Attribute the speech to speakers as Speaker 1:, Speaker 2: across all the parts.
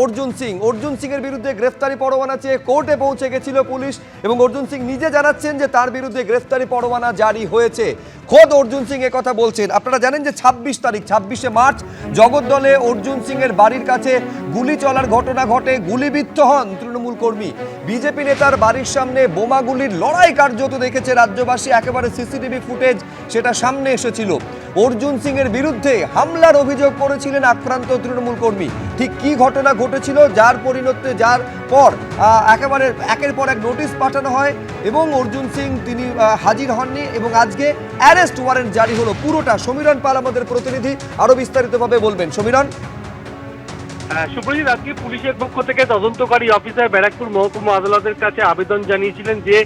Speaker 1: অর্জুন সিং এর বিরুদ্ধে গ্রেফতারি পরোয়ানা চেয়ে কোর্টে পৌঁছে গেছিল পুলিশ এবং অর্জুন সিং নিজে জানাচ্ছেন যে তার বিরুদ্ধে গ্রেফতারি পরোয়ানা জারি হয়েছে। খোদ অর্জুন সিং এ কথা বলছেন। আপনারা জানেন যে 26শে মার্চ জগদ্দলে অর্জুন সিং এর বাড়ির কাছে গুলি চলার ঘটনা ঘটে, গুলিবিদ্ধ হন তৃণমূল কর্মী। বিজেপি নেতার বাড়ির সামনে বোমাগুলির লড়াই কার্যত দেখেছে রাজ্যবাসী, একেবারে সিসিটিভি ফুটেজ সেটা সামনে এসেছিল। অর্জুন সিং এর বিরুদ্ধে হামলার অভিযোগ করেছিলেন আক্রান্ত তৃণমূল কর্মী। ঠিক কি ঘটনা ঘটেছিল যার পরিণতি যার পর একেবারে একের পর এক নোটিশ পাঠানো হয় এবং অর্জুন সিং তিনি হাজির হননি এবং আজকে অ্যারেস্ট ওয়ারেন্ট জারি হলো। পুরোটা সমীরণ পাল আমাদের প্রতিনিধি আরো বিস্তারিতভাবে বলবেন। সমীরণ।
Speaker 2: সুব্রজিৎ, আজকে পুলিশের পক্ষ থেকে তদন্তকারী অফিসার ব্যারাকপুর মহকুমা আদালতের কাছে আবেদন জানিয়েছিলেন যে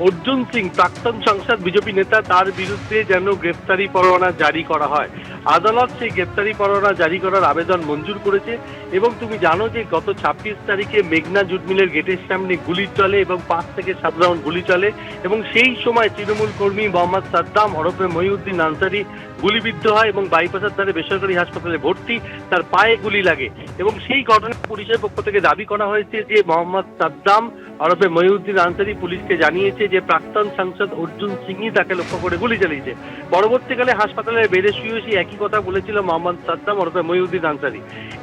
Speaker 2: অর্জুন সিং প্রাক্তন সাংসদ বিজেপি নেতা, তার বিরুদ্ধে যেন গ্রেফতারি পরোয়ানা জারি করা হয়। আদালত সেই গ্রেফতারি পরোয়ানা জারি করার আবেদন মঞ্জুর করেছে এবং তুমি জানো যে গত 26 তারিখে মেঘনা জুট মিলের গেটের সামনে গুলি চলে এবং 5 থেকে 7 রাউন্ড গুলি চলে এবং সেই সময় তৃণমূল কর্মী মোহাম্মদ সাদ্দাম ওরফে মহিউদ্দিন আনসারি গুলিবিদ্ধ হয় এবং বাইপাসের ধারে বেসরকারি হাসপাতালে ভর্তি, তার পায়ে গুলি লাগে এবং সেই ঘটনায় পুলিশের পক্ষ থেকে দাবি করা হয়েছে যে মোহাম্মদ সাদ্দাম ওরফে মহিউদ্দিন আনসারি পুলিশকে জানিয়েছে যে প্রাক্তন সাংসদ অর্জুন সিংই তাকে লক্ষ্য করে গুলি চালিয়েছে। পরবর্তীকালে হাসপাতালের বেডে শুয়ে একই কথা বলেছিল মোহাম্মদ সাদ্দাম ওরফে মহিউদ্দিন আনসারি।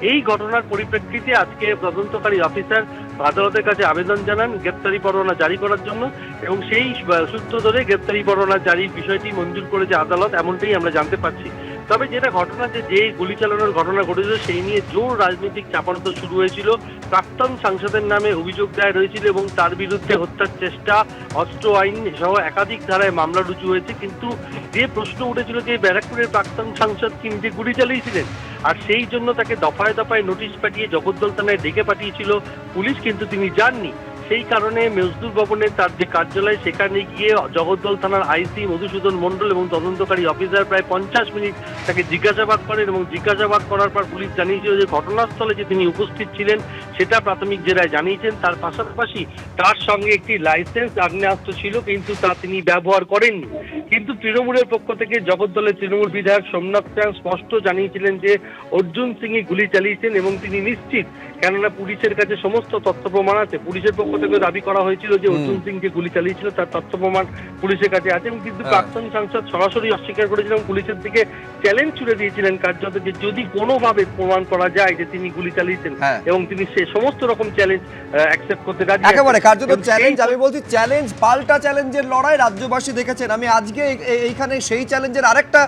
Speaker 2: এই ঘটনার পরিপ্রেক্ষিতে আজকে তদন্তকারী অফিসার আদালতের কাছে আবেদন জানান গ্রেপ্তারি পরোয়ানা জারি করার জন্য এবং সেই সূত্র ধরে গ্রেপ্তারি পরোয়ানা জারির বিষয়টি মঞ্জুর করেছে আদালত, এমনটাই আমরা জানতে পারছি। তবে যেটা ঘটনা যে গুলি চালানোর ঘটনা ঘটেছিল সেই নিয়ে জোর রাজনৈতিক চাপানোতর শুরু হয়েছিল। প্রাক্তন সাংসদের নামে অভিযোগ দায়ের হয়েছিল এবং তার বিরুদ্ধে হত্যার চেষ্টা, অস্ত্র আইন সহ একাধিক ধারায় মামলা রুজু হয়েছে। কিন্তু যে প্রশ্ন উঠেছিল যে ব্যারাকপুরের প্রাক্তন সাংসদ কি নিজে গুলি চালিয়েছিলেন, আর সেই জন্য তাকে দফায় দফায় নোটিশ পাঠিয়ে জগদ্দল থানায় ডেকে পাঠিয়েছিল পুলিশ, কিন্তু তিনি যাননি। সেই কারণে মজদুর ভবনের তার যে কার্যালয় সেখানে গিয়ে জগদ্দল থানার আইসি মধুসূদন মণ্ডল এবং তদন্তকারী অফিসার প্রায় 50 মিনিট তাকে জিজ্ঞাসাবাদ করেন এবং জিজ্ঞাসাবাদ করার পর পুলিশ জানিয়েছিল যে ঘটনাস্থলে যে তিনি উপস্থিত ছিলেন সেটা প্রাথমিক জেরায় জানিয়েছেন। তার পাশাপাশি তার সঙ্গে একটি লাইসেন্স আগ্নেয়াস্ত্র ছিল কিন্তু তা তিনি ব্যবহার করেননি। কিন্তু তৃণমূলের পক্ষ থেকে জগদ্দলের তৃণমূল বিধায়ক সোমনাথ চ্যাং স্পষ্ট জানিয়েছিলেন যে অর্জুন সিংই গুলি চালিয়েছেন এবং তিনি নিশ্চিত, কেননা পুলিশের কাছে সমস্ত তথ্য প্রমাণ আছে। পুলিশের পক্ষ থেকে দাবি করা হয়েছিল যে অর্জুন সিং যে গুলি চালিয়েছিল তার তথ্য প্রমাণ পুলিশের কাছে আছে, কিন্তু প্রাক্তন সাংসদ সরাসরি অস্বীকার করেছিলেন, পুলিশের দিকে চ্যালেঞ্জ ছুড়ে দিয়েছিলেন কার্যত যে যদি কোনোভাবে প্রমাণ করা যায় যে তিনি গুলি চালিয়েছেন এবং তিনি সে সমস্ত রকম চ্যালেঞ্জ অ্যাকসেপ্ট করতে রাজি।
Speaker 1: একেবারে কার্যত চ্যালেঞ্জ, আমি বলছি চ্যালেঞ্জ, পাল্টা চ্যালেঞ্জের লড়াই রাজ্যবাসী দেখেছেন। আমি আজকে এইখানে সেই চ্যালেঞ্জের আরেকটা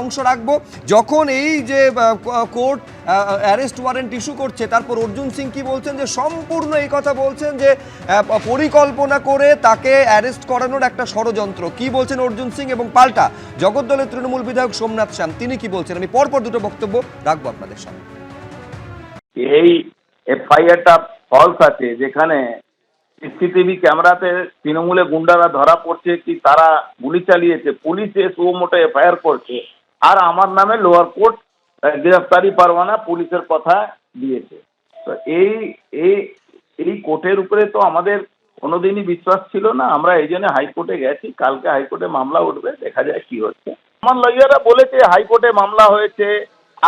Speaker 1: অংশ রাখবো। যখন এই যে কোর্ট অ্যারেস্ট ওয়ারেন্ট ইস্যু করছে তারপর অর্জুন সিং কি বলছেন যে সম্পূর্ণ এই কথা বলছেন যে পরিকল্পনা করে তাকে অ্যারেস্ট করানোর একটা ষড়যন্ত্র। কি বলছেন অর্জুন সিং এবং পাল্টা জগদ্দলের তৃণমূল বিধায়ক সোমনাথ শ্যাম তিনি কি বলছেন, আমি পরপর দুটো বক্তব্য রাখবো আপনাদের সামনে।
Speaker 3: এই এফআইআরটা ফলস আছে, যেখানে সিসিটিভি ক্যামেরাতে তৃণমূলে গুন্ডারা ধরা পড়ছে কি তারা গুলি চালিয়েছে, পুলিশে সুমোটো এফআইআর করছে আর আমার নামে লোয়ার কোর্ট গ্রেফতারি পরোয়ানা পুলিশের কথা দিয়েছে। তো এই কোর্টের উপরে তো আমাদের কোনোদিনই বিশ্বাস ছিল না। আমরা এই জন্য হাইকোর্টে গেছি, কালকে হাইকোর্টে মামলা উঠবে, দেখা যায় কি হচ্ছে। আমার লয়াররা বলেছে হাইকোর্টে মামলা হয়েছে,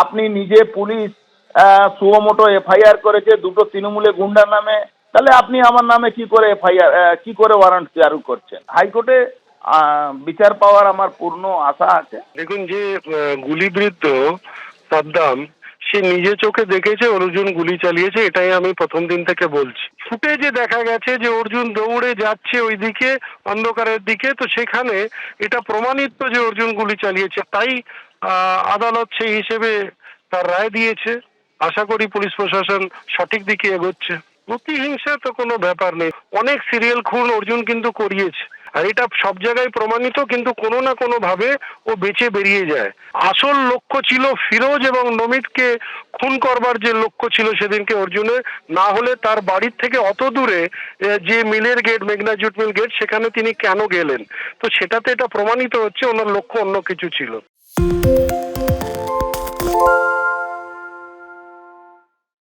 Speaker 3: আপনি নিজে পুলিশ সুমোটো এফআইআর করেছে দুটো তৃণমূলে গুন্ডার নামে, তাহলে আপনি আমার নামে কি করে এফআইআর কি করে ওয়ারেন্ট জারি করছেন? হাইকোর্টে বিচার পাওয়ার আমার পূর্ণ আশা আছে।
Speaker 2: দেখুন, যে গুলিবিদ্ধ সাদ্দাম সে নিজে চোখে দেখেছে অর্জুন গুলি চালিয়েছে, এটাই আমি প্রথম দিন থেকে বলছি। ফুটেজে দেখা গেছে যে অর্জুন দৌড়ে যাচ্ছে ওইদিকে অন্ধকারের দিকে, তো সেখানে এটা প্রমাণিত যে অর্জুন গুলি চালিয়েছে, তাই আদালত সেই হিসেবে তার রায় দিয়েছে। আশা করি পুলিশ প্রশাসন সঠিক দিকে এগোচ্ছে। প্রতিহিংসা তো কোনো ব্যাপার নেই, অনেক সিরিয়াল খুন অর্জুন কিন্তু করিয়েছে আর এটা সব জায়গায় প্রমাণিত, কিন্তু কোনো না কোনো ভাবে ও বেঁচে বেরিয়ে যায়। আসল লক্ষ্য ছিল ফিরোজ এবং নমিতকে খুন করবার, যে লক্ষ্য ছিল সেদিনকে অর্জুনের, না হলে তার বাড়ির থেকে অত দূরে যে মিলের গেট, মেঘনা জুট মিল গেট, সেখানে তিনি কেন গেলেন, তো সেটাতে এটা প্রমাণিত হচ্ছে ওনার লক্ষ্য অন্য কিছু ছিল।